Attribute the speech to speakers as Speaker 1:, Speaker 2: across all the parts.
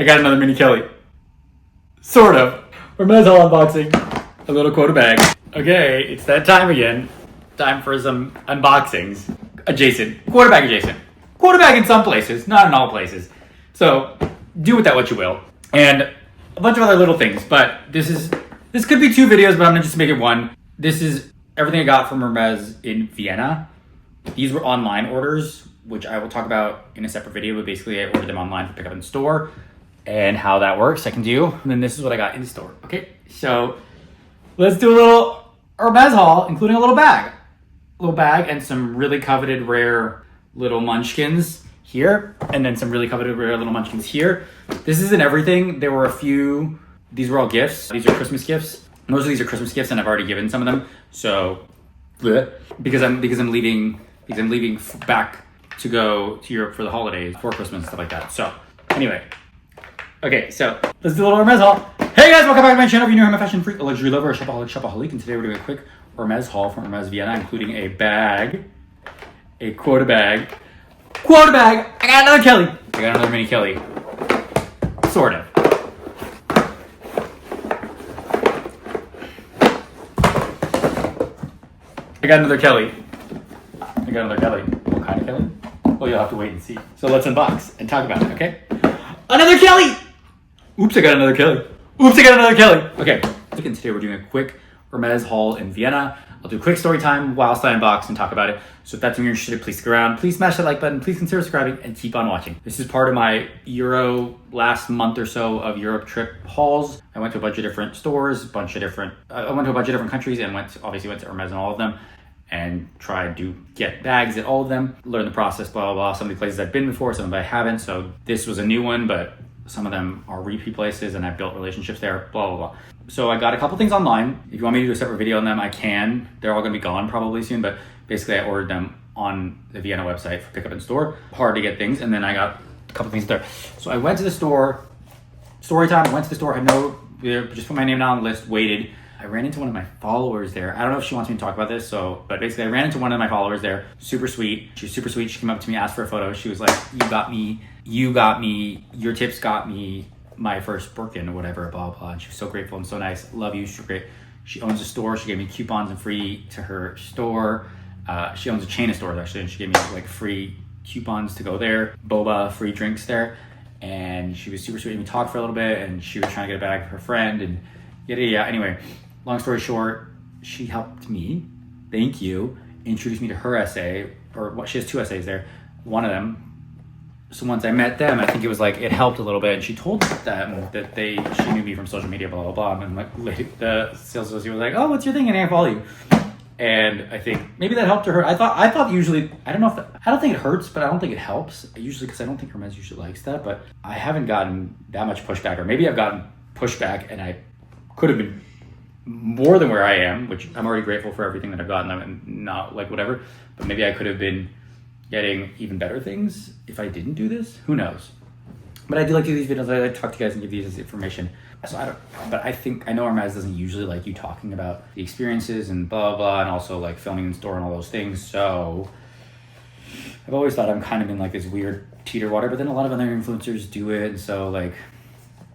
Speaker 1: I got another mini Kelly. Sort of. Hermès haul unboxing. A little Quota bag. Okay, it's that time again. Time for some unboxings. Adjacent. Quota bag adjacent. Quota bag in some places, not in all places. So, do with that what you will. And a bunch of other little things, but this could be 2 videos, but I'm gonna just make it one. This is everything I got from Hermes in Vienna. These were online orders, which I will talk about in a separate video, but basically I ordered them online for pickup in store and how that works, I can do. And then this is what I got in store, okay? So let's do a little Hermes haul, including a little bag. A little bag and some really coveted rare little munchkins here, and then some really coveted rare little munchkins here. This isn't everything. There were a few, these were all gifts. These are Christmas gifts. Most of these are Christmas gifts and I've already given some of them. So, because I'm leaving back to go to Europe for the holidays, for Christmas and stuff like that. So, anyway. Okay, so let's do a little Hermes haul. Hey guys, welcome back to my channel. If you're new, I'm a fashion freak, a luxury lover, a shopaholic, and today we're doing a quick Hermes haul from Hermes Vienna, including a bag, a Quota bag. Quota bag! I got another Kelly. I got another mini Kelly. Sort of. I got another Kelly. I got another Kelly. What kind of Kelly? Well, you'll have to wait and see. So let's unbox and talk about it, okay? Another Kelly! Oops, I got another Kelly. Oops, I got another Kelly. Okay, and today we're doing a quick Hermes haul in Vienna. I'll do a quick story time whilst I unbox and talk about it. So if that's when you're interested, please stick around. Please smash that like button. Please consider subscribing and keep on watching. This is part of my last month or so of Europe trip hauls. I went to a bunch of different stores, I went to a bunch of different countries and obviously went to Hermes in all of them and tried to get bags at all of them. Learn the process, blah, blah, blah. Some of the places I've been before, some of them I haven't. So this was a new one, but some of them are repeat places and I've built relationships there, blah, blah, blah. So I got a couple things online. If you want me to do a separate video on them, I can. They're all gonna be gone probably soon, but basically I ordered them on the Vienna website for pickup in store. Hard to get things, and then I got a couple things there. So I went to the store, Storytime, I went to the store, just put my name down on the list, waited. I ran into one of my followers there. I don't know if she wants me to talk about this, but basically I ran into one of my followers there, super sweet. She was super sweet. She came up to me, asked for a photo. She was like, you got me, your tips got me my first Birkin or whatever, blah, blah. And she was so grateful and so nice. Love you, she's great. She owns a store. She gave me coupons and free to her store. She owns a chain of stores actually, and she gave me like free coupons to go there, boba, free drinks there. And she was super sweet. We talked for a little bit and she was trying to get a bag for her friend and yeah. Anyway, long story short, she helped me, thank you, introduced me to her essay, or what, she has 2 essays there. One of them, so once I met them, I think it was like, it helped a little bit. And she told them that she knew me from social media, blah, blah, blah. And like the sales associate was like, oh, what's your thing? And I follow you. And I think maybe that helped her. I thought usually, I don't think it hurts, but I don't think it helps. Usually, because I don't think Hermes usually likes that, but I haven't gotten that much pushback, or maybe I've gotten pushback and I could have been more than where I am, which I'm already grateful for everything that I've gotten and not like whatever, but maybe I could have been getting even better things if I didn't do this. Who knows? But I do like to do these videos. I like to talk to you guys and give you this information. So I know Hermes doesn't usually like you talking about the experiences and blah, blah, and also like filming in store and all those things. So I've always thought I'm kind of in like this weird teeter water, but then a lot of other influencers do it. And so like,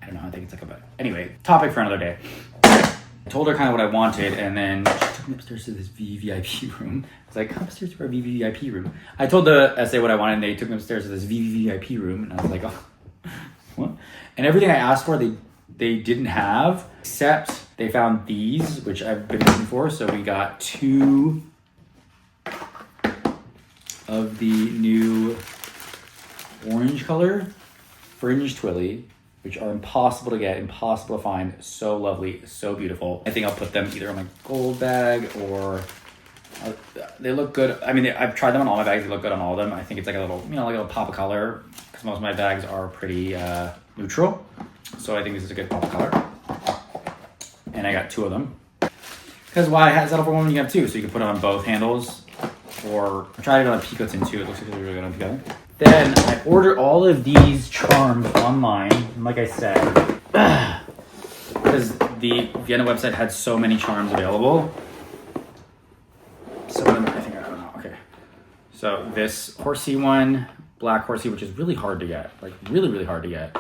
Speaker 1: I don't know, I think it's like about, anyway, topic for another day. I told her kind of what I wanted, and then she took me upstairs to this VVVIP room. I was like, come upstairs to our VVVIP room. I told the essay what I wanted, and they took me upstairs to this VVVIP room, and I was like, oh, what? And everything I asked for, they didn't have, except they found these, which I've been looking for. So we got 2 of the new orange color fringe Twilly, which are impossible to get, impossible to find, so lovely, so beautiful. I think I'll put them either on my gold bag or, they look good. I mean, I've tried them on all my bags, they look good on all of them. I think it's like a little, like a little pop of color, because most of my bags are pretty neutral. So I think this is a good pop of color. And I got 2 of them. Because why settle for one when you have 2? So you can put it on both handles, or I tried it on a Picotin too. It looks like they're really good on together. Then I ordered all of these charms online, and like I said, because the Vienna website had so many charms available. Some of them, I don't know, okay. So this horsey one, black horsey, which is really hard to get, like really, really hard to get.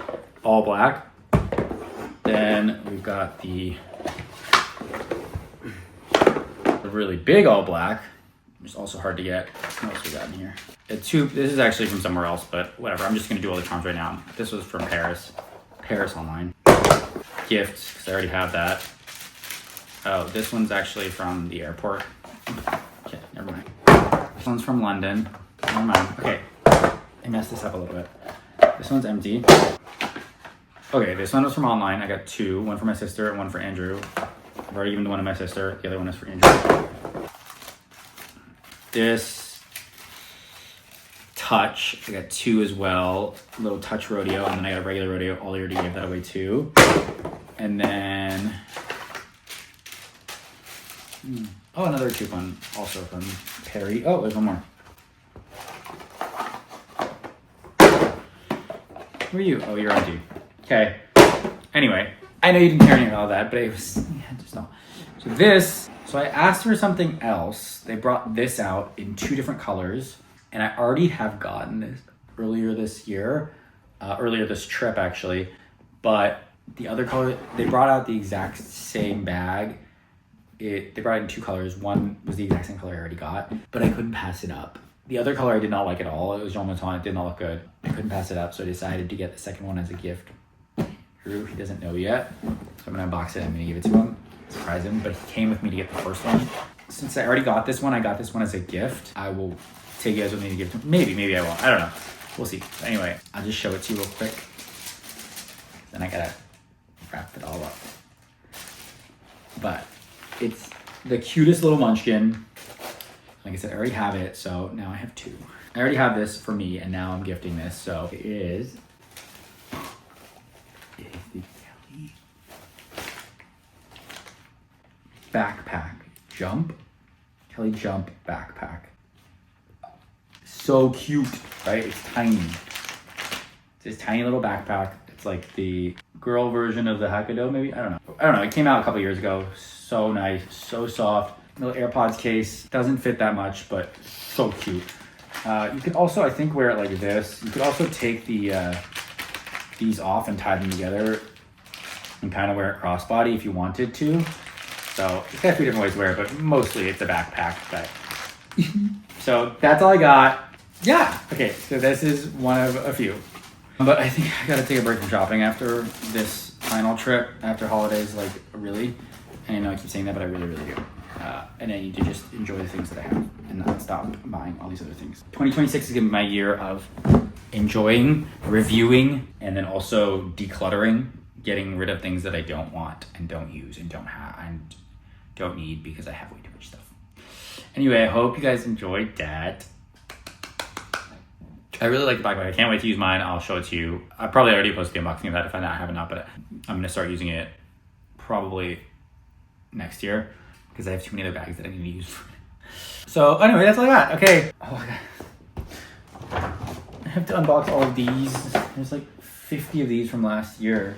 Speaker 1: all black. Then we've got the really big all black. It's also hard to get. What else we got in here? This is actually from somewhere else, but whatever. I'm just gonna do all the charms right now. This was from Paris online. Gifts, because I already have that. Oh, this one's actually from the airport. Okay, never mind. This one's from London. Never mind. Okay, I messed this up a little bit. This one's empty. Okay, this one was from online. I got 2, one for my sister and one for Andrew. I've already given the one to my sister. The other one is for Andrew. This touch, I got 2 as well. Little touch rodeo, and then I got a regular rodeo. Ollie already gave that away too. And then, oh, another coupon also from Perry. Oh, there's one more. Who are you? Oh, you're empty. Okay. Anyway, I know you didn't hear any of all that, but it was, yeah, just no. So this, so I asked for something else. They brought this out in 2 different colors, and I already have gotten this earlier this year, earlier this trip actually, but the other color, they brought out the exact same bag. They brought it in 2 colors. One was the exact same color I already got, but I couldn't pass it up. The other color I did not like at all. It was Jean Mouton. It did not look good. I couldn't pass it up, so I decided to get the second one as a gift. Drew, he doesn't know yet, so I'm gonna unbox it. I'm gonna give it to him, surprise him. But he came with me to get the first one. Since I already got this one, I got this one as a gift. I will take you guys with me to give it to him. Maybe I won't. I don't know. We'll see. Anyway, I'll just show it to you real quick. Then I gotta wrap it all up. But it's the cutest little munchkin. Like I said, I already have it, so now I have 2. I already have this for me, and now I'm gifting this. So it is the Kelly backpack jump. Kelly jump backpack. So cute, right? It's tiny. It's this tiny little backpack. It's like the girl version of the Hakado, maybe? I don't know. It came out a couple years ago. So nice, so soft. Little AirPods case. Doesn't fit that much, but so cute. You could also, I think, wear it like this. You could also take these off and tie them together and kind of wear it crossbody if you wanted to. So it's got a few different ways to wear it, but mostly it's a backpack. But so that's all I got. Yeah. Okay. So this is one of a few. But I think I gotta take a break from shopping after this final trip, after holidays, like really. And I know I keep saying that, but I really, really do. And I need to just enjoy the things that I have and not stop buying all these other things. 2026 is gonna be my year of enjoying, reviewing, and then also decluttering, getting rid of things that I don't want and don't use and don't have and don't need because I have way too much stuff. Anyway, I hope you guys enjoyed that. I really like the backpack. I can't wait to use mine. I'll show it to you. I probably already posted the unboxing of that if I haven't not, but I'm gonna start using it probably next year because I have too many other bags that I need to use. So anyway, that's all I got. Okay. Oh my God. I have to unbox all of these. There's like 50 of these from last year.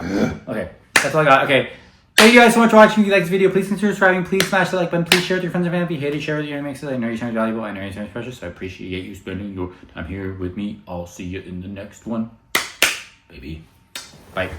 Speaker 1: Okay, that's all I got. Okay. Thank you guys so much for watching. If you like this video, please consider subscribing. Please smash the like button. Please share it with your friends and family. If you hate it, share it with your enemies. I know your time is valuable. I know your time is precious. So I appreciate you spending your time here with me. I'll see you in the next one. Baby. Bye.